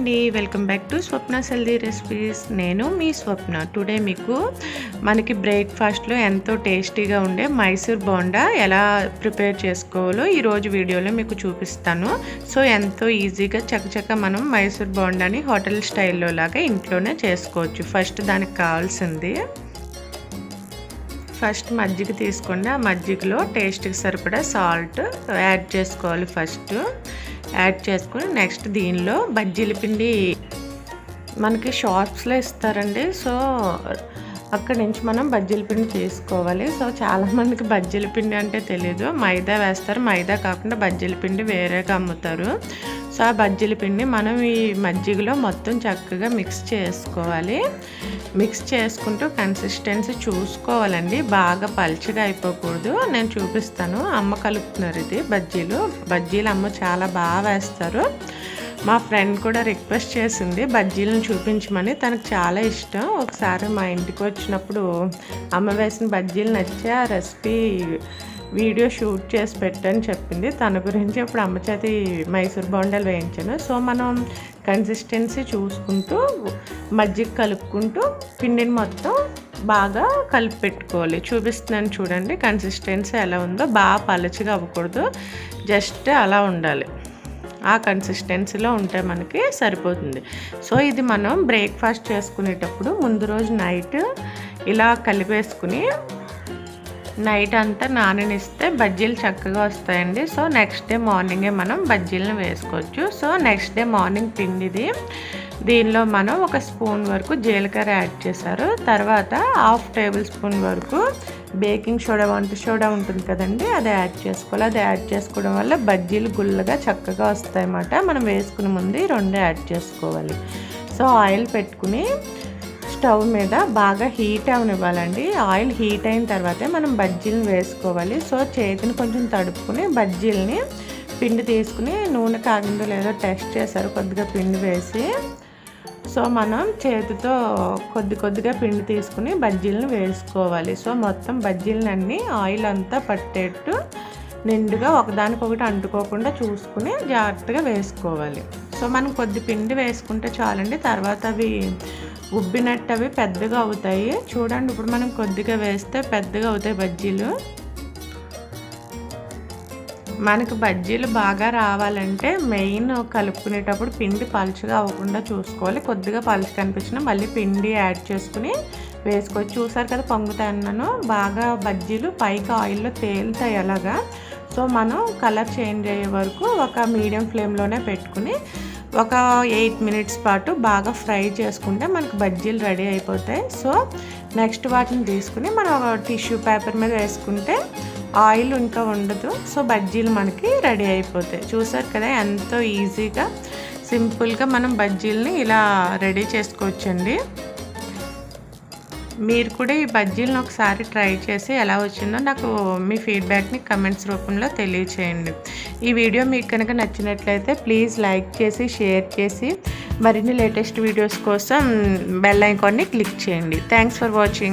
అండి, welcome back to Swapna healthy recipes. నేను మీ స్వప్న. Today మీకు మనకి బ్రేక్ఫాస్ట్లో ఎంతో టేస్టీగా ఉండే మైసూర్ బోండా ఎలా ప్రిపేర్ చేసుకోవాలో ఈరోజు వీడియోలో మీకు చూపిస్తాను. సో ఎంతో ఈజీగా చక్కచక్క మనం మైసూర్ బోండాని హోటల్ స్టైల్లో లాగా ఇంట్లోనే చేసుకోవచ్చు. ఫస్ట్ దానికి కావాల్సింది మజ్జిగ తీసుకోండి. ఆ మజ్జిగలో టేస్ట్కి సరిపడా సాల్ట్ యాడ్ చేసుకోవాలి. ఫస్ట్ యాడ్ చేసుకుని నెక్స్ట్ దీనిలో బజ్జీల పిండి మనకి షాప్స్లో ఇస్తారండి. సో అక్కడి నుంచి మనం బజ్జీల పిండి తీసుకోవాలి. సో చాలామందికి బజ్జీల పిండి అంటే తెలీదు, మైదా వేస్తారు. మైదా కాకుండా బజ్జీల పిండి వేరేగా అమ్ముతారు. సో ఆ బజ్జీల పిండి మనం ఈ మజ్జిగలో మొత్తం చక్కగా మిక్స్ చేసుకోవాలి. మిక్స్ చేసుకుంటూ కన్సిస్టెన్సీ చూసుకోవాలండి, బాగా పల్చగా అయిపోకూడదు. నేను చూపిస్తాను. అమ్మ కలుపుతున్నారు ఇది బజ్జీలు అమ్మ చాలా బాగా వేస్తారు. మా ఫ్రెండ్ కూడా రిక్వెస్ట్ చేసింది బజ్జీలను చూపించమని. తనకు చాలా ఇష్టం. ఒకసారి మా ఇంటికి వచ్చినప్పుడు అమ్మ వేసిన బజ్జీలు నచ్చి ఆ రెసిపీ వీడియో షూట్ చేసి పెట్టని చెప్పింది. తన గురించి ఇప్పుడు అమ్మ చేతి మైసూర్ బోండాలు వేయించాను. సో మనం కన్సిస్టెన్సీ చూసుకుంటూ మజ్జిగ కలుపుకుంటూ పిండిని మొత్తం బాగా కలిపి పెట్టుకోవాలి. చూపిస్తున్నాను చూడండి కన్సిస్టెన్సీ ఎలా ఉందో. బాగా పలచగా అవ్వకూడదు, జస్ట్ అలా ఉండాలి. ఆ కన్సిస్టెన్సీలో ఉంటే మనకి సరిపోతుంది. సో ఇది మనం బ్రేక్ఫాస్ట్ చేసుకునేటప్పుడు ముందు రోజు నైట్ ఇలా కలిపేసుకుని నైట్ అంతా నాననిస్తే బజ్జీలు చక్కగా వస్తాయండి. సో నెక్స్ట్ డే మార్నింగే మనం బజ్జీలను వేసుకోవచ్చు. సో నెక్స్ట్ డే మార్నింగ్ పిండిది. దీనిలో మనం 1 స్పూన్ వరకు జీలకర్ర యాడ్ చేశారు. తర్వాత 1/2 టేబుల్ స్పూన్ వరకు బేకింగ్ సోడా, వంట సోడా ఉంటుంది కదండి, అది యాడ్ చేసుకోవాలి. అది యాడ్ చేసుకోవడం వల్ల బజ్జీలు గుల్లగా చక్కగా వస్తాయి అన్నమాట. మనం వేసుకునే ముందు 2 యాడ్ చేసుకోవాలి. సో ఆయిల్ పెట్టుకుని స్టవ్ మీద బాగా హీట్ అవనివ్వాలండి. ఆయిల్ హీట్ అయిన తర్వాతే మనం బజ్జీలను వేసుకోవాలి. సో చేతిని కొంచెం తడుపుకుని బజ్జీలని పిండి తీసుకుని నూనె కాగిందో లేదో టెస్ట్ చేశారు కొద్దిగా పిండి వేసి. సో మనం చేతితో కొద్దిగా పిండి తీసుకుని బజ్జీలను వేసుకోవాలి. సో మొత్తం బజ్జీలను అన్నీ ఆయిల్ అంతా పట్టేట్టు నిండుగా ఒకదానికొకటి అంటుకోకుండా చూసుకుని జాగ్రత్తగా వేసుకోవాలి. సో మనం కొద్ది పిండి వేసుకుంటే చాలండి. తర్వాత అవి ఉబ్బినట్టు అవి పెద్దగా అవుతాయి. చూడండి ఇప్పుడు మనం కొద్దిగా వేస్తే పెద్దగా అవుతాయి బజ్జీలు. మనకు బజ్జీలు బాగా రావాలంటే మెయిన్ కలుపుకునేటప్పుడు పిండి పలుచగా అవ్వకుండా చూసుకోవాలి. కొద్దిగా పలుచగా అనిపించినా మళ్ళీ పిండి యాడ్ చేసుకుని వేసుకోవచ్చు. చూసారు కదా పొంగుతాయి అన్నాను. బాగా బజ్జీలు పైకి ఆయిల్లో తేలుతాయి అలాగా. సో మనం కలర్ చేంజ్ అయ్యే వరకు ఒక మీడియం ఫ్లేమ్లోనే పెట్టుకుని ఒక 8 మినిట్స్ పాటు బాగా ఫ్రై చేసుకుంటే మనకు బజ్జీలు రెడీ అయిపోతాయి. సో నెక్స్ట్ వాటిని తీసుకుని మనం ఒక టిష్యూ పేపర్ మీద వేసుకుంటే ఆయిల్ ఇంకా ఉండదు. సో బజ్జీలు మనకి రెడీ అయిపోతాయి. చూసారు కదా ఎంతో ఈజీగా సింపుల్గా మనం బజ్జీలని ఇలా రెడీ చేసుకోవచ్చండి. మీరు కూడా ఈ బజ్జీలను ఒకసారి ట్రై చేసి ఎలా వచ్చిందో నాకు మీ ఫీడ్బ్యాక్ని కమెంట్స్ రూపంలో తెలియచేయండి. ఈ వీడియో మీకు కనుక నచ్చినట్లయితే ప్లీజ్ లైక్ చేసి షేర్ చేసి మరిన్ని లేటెస్ట్ వీడియోస్ కోసం బెల్ ఐకాన్ని క్లిక్ చేయండి. Thanks for watching.